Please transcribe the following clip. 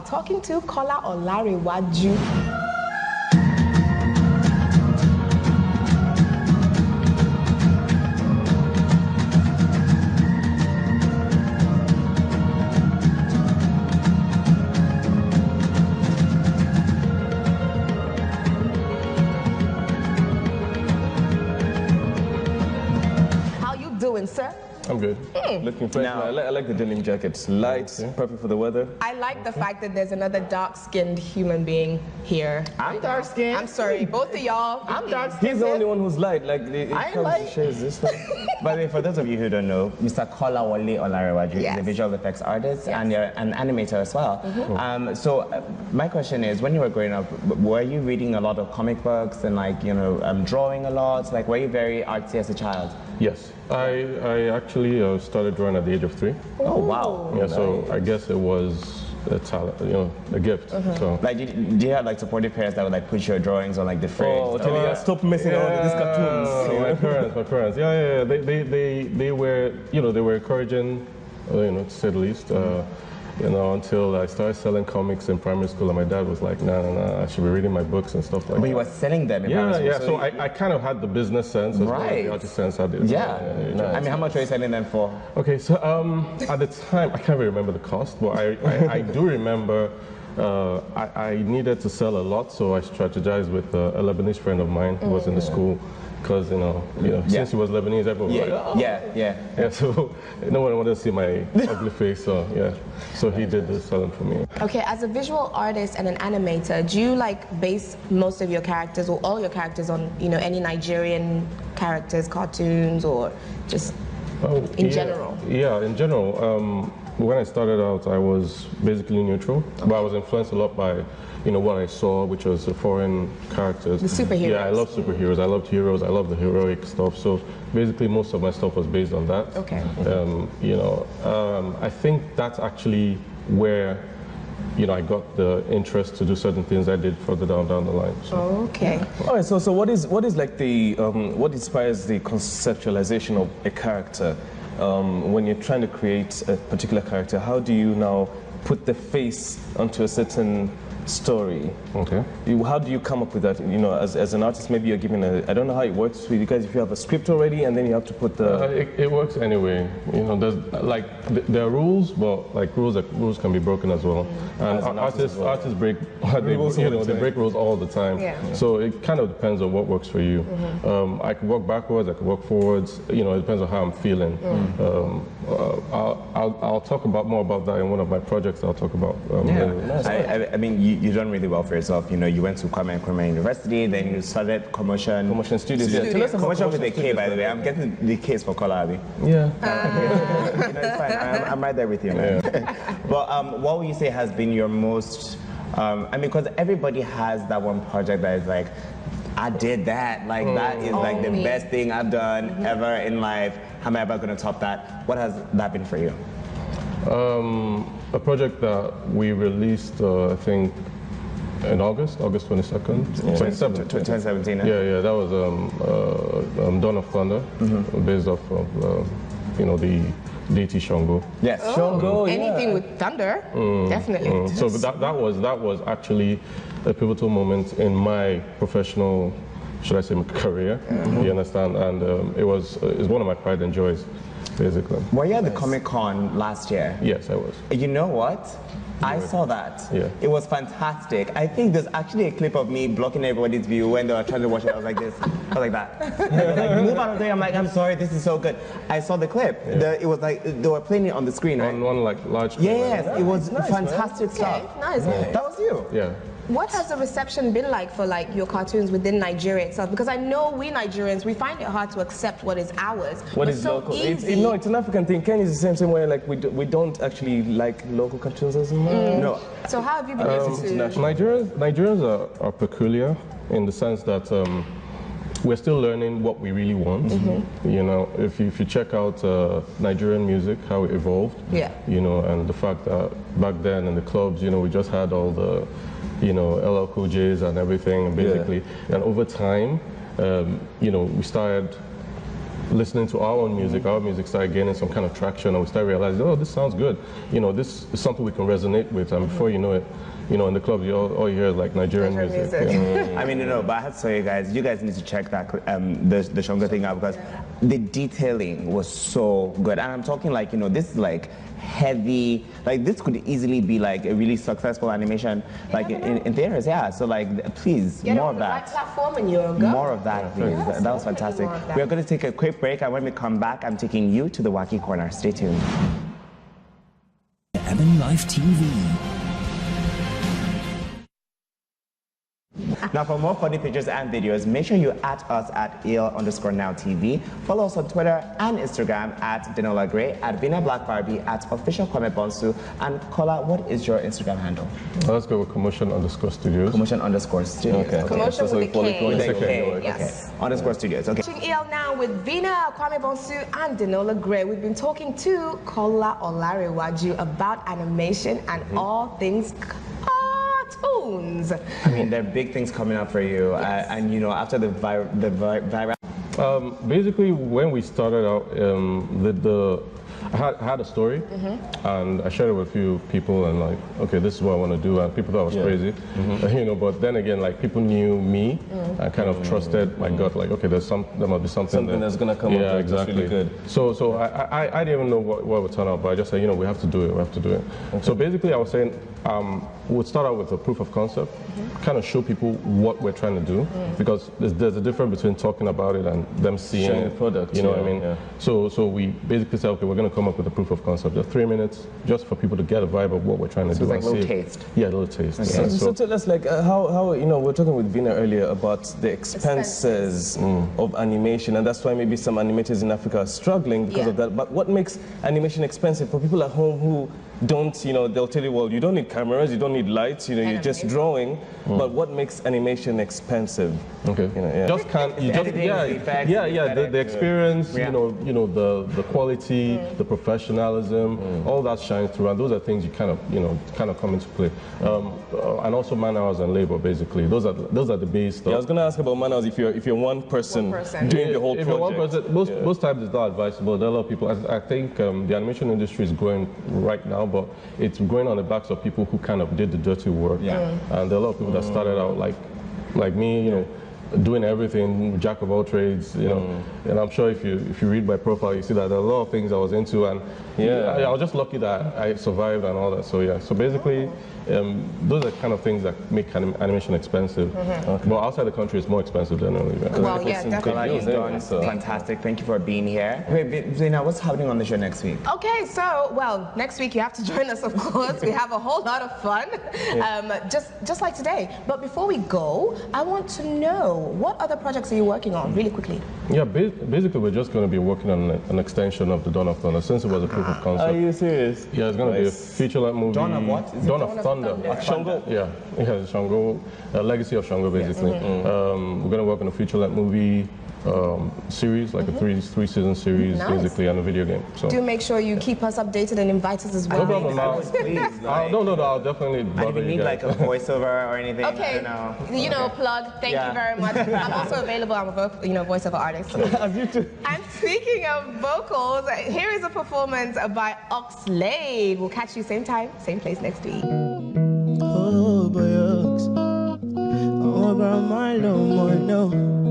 Talking to Kolawole Olarewaju. How you doing, sir? I'm good. Looking fresh. Now, I like the denim jacket. It's light, perfect for the weather. I like the fact that there's another dark-skinned human being here. I'm dark-skinned. I'm sorry, both of y'all. I'm dark-skinned. He's the only one who's light. Like, shares this stuff. By the way, for those of you who don't know, Mr. Kolawole Olarewaju Yes. is a visual effects artist and you're an animator as well. My question is, when you were growing up, were you reading a lot of comic books and drawing a lot? Like, were you very artsy as a child? Yes. I actually started drawing at the age of 3. Oh, wow. Yeah, so I guess it was a talent, a gift. So. Like, did you have like supportive parents that would like push your drawings on like the fridge? Oh, tell you, stop messing around with these cartoons. My parents. Yeah. They were, they were encouraging, to say the least. Until I started selling comics in primary school, and my dad was like, nah, I should be reading my books and stuff like that. But you were selling them in primary school. So I kind of had the business sense as well as the artist sense. I did. I mean, how much were you selling them for? Okay, so at the time, I can't really remember the cost, but I do remember I needed to sell a lot, so I strategized with a Lebanese friend of mine who was in the school. Because since he was Lebanese, everyone was like, yeah. So no one wanted to see my ugly face, so he did the selling for me. Okay, as a visual artist and an animator, do you like base most of your characters or all your characters on any Nigerian characters, cartoons, or just in general? Yeah, in general. When I started out, I was basically neutral, but I was influenced a lot by what I saw, which was the foreign characters. The superheroes. Yeah, I love superheroes. I loved heroes. I love the heroic stuff. So basically, most of my stuff was based on that. Okay. I think that's actually where I got the interest to do certain things I did further down the line. So. Okay. All right. So what is like the what inspires the conceptualization of a character when you're trying to create a particular character? How do you now put the face onto a certain story? Okay. How do you come up with that? As an artist, maybe you're given I don't know how it works with you guys. If you have a script already, and then you have to put the. It works anyway. There's there are rules, but rules can be broken as well. And artists break rules. They break rules all the time. Yeah. So it kind of depends on what works for you. I could work backwards. I could work forwards. It depends on how I'm feeling. I'll talk more about that in one of my projects. I'll talk about. I mean, you've done really well for yourself. You went to Kwame University, then you started Komotion Studios. Yeah. Tell us about Komotion with a K, by the way. I'm getting the K's for Kolawole. Yeah. It's fine. I'm right there with you, man. But what would you say has been your most? Because everybody has that one project that is like, I did that. Like that is like the best thing I've done ever in life. How am I ever going to top that? What has that been for you? A project that we released, I think, in August 22nd, 2017. Yeah, that was Dawn of Thunder, based off of the deity Shango. Yes, Shango. Anything with thunder, definitely. So that was actually a pivotal moment in my professional, should I say, career. You understand? And it's one of my pride and joys. Basically. Were you at the Comic-Con last year? Yes, I was. You know what? I saw that. Yeah. It was fantastic. I think there's actually a clip of me blocking everybody's view when they were trying to watch it. I was like this. I was like that. Like, move out of there. I'm like, I'm sorry, this is so good. I saw the clip. Yeah. It was like they were playing it on the screen, right? On one large screen. Yes, it was fantastic stuff. Okay, nice. That was you. Yeah. What has the reception been like for your cartoons within Nigeria itself? Because I know we Nigerians, we find it hard to accept what is ours. What is so local? Easy. It's an African thing. Kenya is the same way. Like we don't actually like local cartoons as much. No. So how have you been able to? Nigerians are peculiar in the sense that we're still learning what we really want. If you check out Nigerian music, how it evolved. Yeah. And the fact that back then in the clubs, we just had all the LL Cool J's and everything, basically. And over time, we started listening to our own music, our music started gaining some kind of traction, and we started realizing, oh, this sounds good. You know, this is something we can resonate with, and before you know it, you know, in the club, all you hear is like Nigerian music. Yeah. I mean, but I have to tell you guys need to check that the Shango thing out, because the detailing was so good. And I'm talking like, this is like heavy, like this could easily be like a really successful animation, like in theaters. Yeah, so like please, more of that. Right platform and you're good. More of that, please. Yes, that was fantastic. We are going to take a quick break, and when we come back, I'm taking you to the wacky corner. Stay tuned. Ebonylife TV. Now, for more funny pictures and videos, make sure you at us at EL_NowTV. Follow us on Twitter and Instagram at Denola Gray, at Vina Black Barbie, at Official Kwame Bonsu. And Kola, what is your Instagram handle? Let's go with Komotion_Studios. Komotion_Studios. Okay. Commotion So with we a follow K. Okay. Yes. _Studios. Okay. Watching EL Now with Vina, Kwame Bonsu, and Denola Gray. We've been talking to Kolawole Olarewaju about animation and all things cartoons. I mean, there are big things coming up for you, yes. And after the viral. Basically, when we started out, I had a story, and I shared it with a few people, and like, okay, this is what I want to do, and people thought I was crazy, but then again, like, people knew me and kind of trusted my gut, like, okay, there must be something that's gonna come up. Yeah, exactly. Really good. So I didn't even know what would turn out, but I just said, we have to do it. Okay. So basically, I was saying, we'll start out with a proof of concept, kind of show people what we're trying to do, because there's a difference between talking about it and them seeing the product. You know what I mean? Yeah. So we basically said, okay, we're going to come up with a proof of concept, just 3 minutes, just for people to get a vibe of what we're trying to do. Like a little taste. Yeah, a little taste. Okay. Yeah. So tell us, like, how we were talking with Vina earlier about the expenses of animation, and that's why maybe some animators in Africa are struggling because of that. But what makes animation expensive for people at home who don't, they'll tell you, well, you don't need cameras, you don't need lights, you're just drawing. But what makes animation expensive? Okay. Just can't. You just the experience. The quality, the professionalism, all that shines through, and those are things you kind of come into play. And also man hours and labor, basically. Those are the base stuff. Yeah, I was going to ask about man hours. If you're one person doing the whole project. If you're one person, most times it's not advisable. There are a lot of people. I think the animation industry is growing right now, but it's growing on the backs of people who kind of did the dirty work. Yeah. And there are a lot of people that started out like me, doing everything, jack of all trades, and I'm sure if you read my profile, you see that there are a lot of things I was into, and I was just lucky that I survived and all that. So basically, those are kind of things that make animation expensive. But outside the country, it's more expensive generally. Well, yeah, definitely. You've done fantastic. Thank you for being here. Wait, Zena, what's happening on the show next week? Okay, so, next week you have to join us, of course. We have a whole lot of fun, just like today. But before we go, I want to know, what other projects are you working on, really quickly? Yeah, basically we're just going to be working on an extension of the Dawn of Thunder, since it was a proof of concept. Are you serious? Yeah, it's going to be a feature-length movie. Dawn of what? Dawn of Thunder. Shango? Yeah, Shango, Legacy of Shango, basically. We're going to work on a feature-length movie series, like a three-season series, basically, and a video game. So do make sure you keep us updated and invite us as well. No problem. Please. No, I'll definitely bother and if you need like a voiceover or anything, okay. I don't know. Plug. Thank you very much. I'm also available. I'm a voiceover artist. And speaking of vocals, here is a performance by Oxlade. We'll catch you same time, same place next week. Oh boy, Ox. Oh, bro, my no more, no.